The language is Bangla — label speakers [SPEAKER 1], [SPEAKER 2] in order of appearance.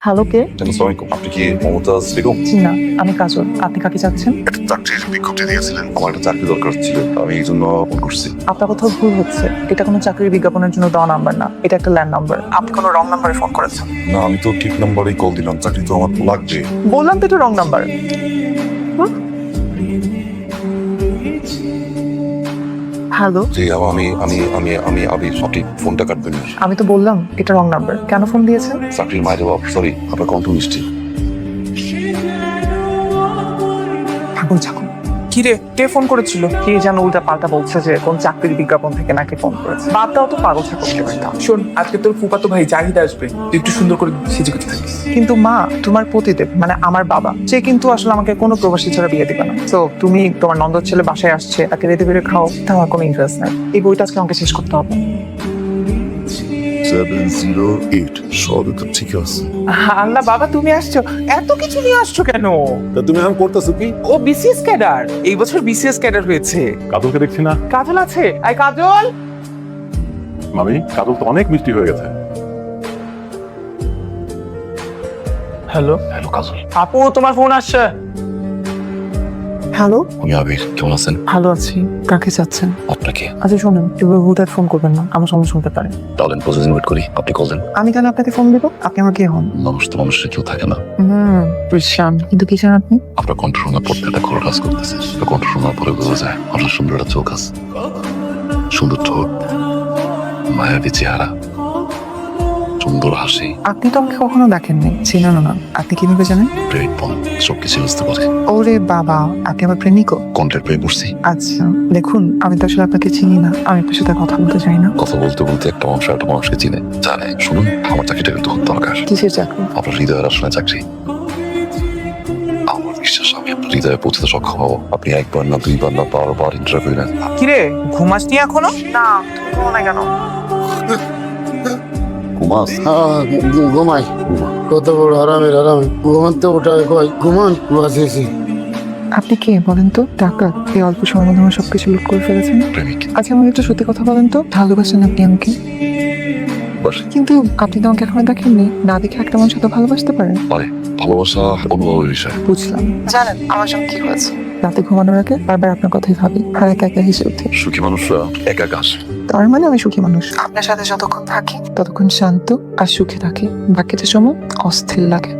[SPEAKER 1] হ্যালো, কে?
[SPEAKER 2] আসসালামু আলাইকুম। আপনি কি মমতাজ বেগম?
[SPEAKER 1] জি না, আমি কাজল। আপনি কাকে চাচ্ছেন?
[SPEAKER 2] চাকরির বিজ্ঞপ্তি দিয়েছিলেন, আমার একটা চাকরি দরকার ছিল, আমি এই জন্য ফোন করছি।
[SPEAKER 1] আপনার কোথাও ভুল হচ্ছে। এটা কোনো চাকরির বিজ্ঞাপনের জন্য দেওয়া নাম্বার না, এটা একটা ল্যান্ড নাম্বার। আপনি কোনো রং নাম্বারে ফোন করেছেন।
[SPEAKER 2] না, আমি তো ঠিক নাম্বারেই কল দিলাম, চাকরি তো আমার লাগবে।
[SPEAKER 1] বললাম তো এটা রং নাম্বার। হ্যালো,
[SPEAKER 2] জি, আমি আমি আমি আমি আমি সঠিক ফোনটা কাটবেন না।
[SPEAKER 1] আমি তো বললাম এটা রং নাম্বার। কেন ফোন দিয়েছেন?
[SPEAKER 2] চাকরির মায়ের বাপ, সরি, আপনার কণ্ঠ মিষ্টি।
[SPEAKER 1] ঠাকুর ঠাকুর। কি রে, কে ফোন করেছিল? কে যেন উল্টা পাল্টা বলছে যে কোন চাকরির বিজ্ঞাপন থেকে নাকি ফোন করেছে। বাদ দাও তো, পাগল ঠাকুর একটা।
[SPEAKER 3] শোন, আজকে তোর ফুফাতো ভাই জাহিদ আসবে, তুই একটু সুন্দর করে সেজে গুজে থাকিস।
[SPEAKER 1] কিন্তু মা, তোমার পতিদেব মানে আমার বাবা, সে কিন্তু আসলে আমাকে কোনো প্রবাসী ছাড়া বিয়ে দিবে না। তো তুমি তোমার নন্দর ছেলে বাসায় আসছে, তাকে রেঁধে বেড়ে খাও, তা আমার কোনো ইন্টারেস্ট নাই। এই বইটা আজকে আমাকে শেষ করতে হবে।
[SPEAKER 2] 708 সব তো ঠিক আছে।
[SPEAKER 3] আল্লাহ বাবা, তুমি আসছো, এত কিছু নিয়ে আসছো কেন?
[SPEAKER 4] তা তুমি এখন করতেছো কি?
[SPEAKER 3] ও বিসিএস ক্যাডার, এই বছর বিসিএস ক্যাডার হয়েছে।
[SPEAKER 4] কাজলকে দেখছি না।
[SPEAKER 3] কাজল আছে, আই কাজল।
[SPEAKER 4] মামি, কাজল তো অনেক মিষ্টি হয়ে গেছে।
[SPEAKER 3] হ্যালো
[SPEAKER 2] হ্যালো কাজল,
[SPEAKER 3] আপু, তোমার ফোন আসছে।
[SPEAKER 1] হ্যালো,
[SPEAKER 2] আমি আবির, কেমন আছেন?
[SPEAKER 1] ভালো আছি। কাকে চাচ্ছেন?
[SPEAKER 2] আপনাকে
[SPEAKER 1] আচ্ছা শোনেন, এবার হুটহাট ফোন করবেন না, আমার সমস্যা হতে পারে।
[SPEAKER 2] তাহলে প্রসেসিং ওয়েট করি, আপনি কল দেন।
[SPEAKER 1] আমি কেন আপনাকে ফোন দেবো? আপনি আমার কে হন?
[SPEAKER 2] মানুষ তো মানুষের কেউ থাকে না।
[SPEAKER 1] বুঝলাম, কিন্তু কি চান আপনি?
[SPEAKER 2] আপনার কণ্ঠ শোনার পর একটা খোলা কাজ করতেছে, কণ্ঠ শোনার পরে বোঝা যায় আপনার সুন্দর একটা চোখ আছে, সুন্দর ঠোঁট, মায়াবী চেহারা, সুন্দর হাসি,
[SPEAKER 1] আপনি তো আমাকে কখনো দেখেননি, চিনেন না। আপনি কিভাবে জানেন?
[SPEAKER 2] প্রেমপণ, সবকিছু বুঝতে পারে।
[SPEAKER 1] ওরে বাবা, আপনি আমার প্রেমিকও?
[SPEAKER 2] কণ্ঠের প্রেম করছি।
[SPEAKER 1] আচ্ছা দেখুন, আমি তো আসলে আপনাকে চিনি না, আমি আপনার সাথে কথা বলতে চাই না।
[SPEAKER 2] কথা বলতে বলতে একটা মানুষ একটা মানুষকে চিনে জানে। শুনুন, আমার চাকরিটা কিন্তু খুব দরকার।
[SPEAKER 1] কিসের চাকরি?
[SPEAKER 2] আপনার হৃদয়ের আসনে চাকরি। আমার বিশ্বাস আমি আপনার হৃদয়ে পৌঁছতে সক্ষম হবো। আপনি একবার না, দুইবার না, 12 বার ইন্টারভিউ নেন।
[SPEAKER 3] কিরে, ঘুমাসনি এখনো?
[SPEAKER 1] না, তুমি বলো না কেন?
[SPEAKER 2] ঘুমাস?
[SPEAKER 5] ঘুমাই কত বড় আরামের আরামে ঘুমাতে ওঠায় কয় ঘুমান বাঁচিয়েছি।
[SPEAKER 1] আপনি কে বলেন তো? টাকা এই অল্প সময়ের মধ্যে আমার সবকিছু লুট করে ফেলেছেন।
[SPEAKER 2] প্রেমিক।
[SPEAKER 1] আচ্ছা আমাকে একটু সত্যি কথা বলেন তো, ভালোবাসেন আপনি আমাকে?
[SPEAKER 2] বাস
[SPEAKER 1] কিন্তু আপনি তো আমাকে এখনো দেখেননি, না দেখে একটা মানুষ তো ভালোবাসতে পারে?
[SPEAKER 2] পারে। ভালোবাসা অনুভবের বিষয়।
[SPEAKER 1] বুঝলাম। জানেন আমার সঙ্গে কি হয়েছে? রাতে ঘুমানোর আগে বারবার আপনার কথাই ভাবি, আর একা একা হেসে উঠে।
[SPEAKER 2] সুখী মানুষরা একা একা আসে।
[SPEAKER 1] তার মানে আমি সুখী মানুষ। আপনার সাথে যতক্ষণ থাকি ততক্ষণ শান্ত আর সুখী থাকি, বাকিটা সময় অস্থির লাগে।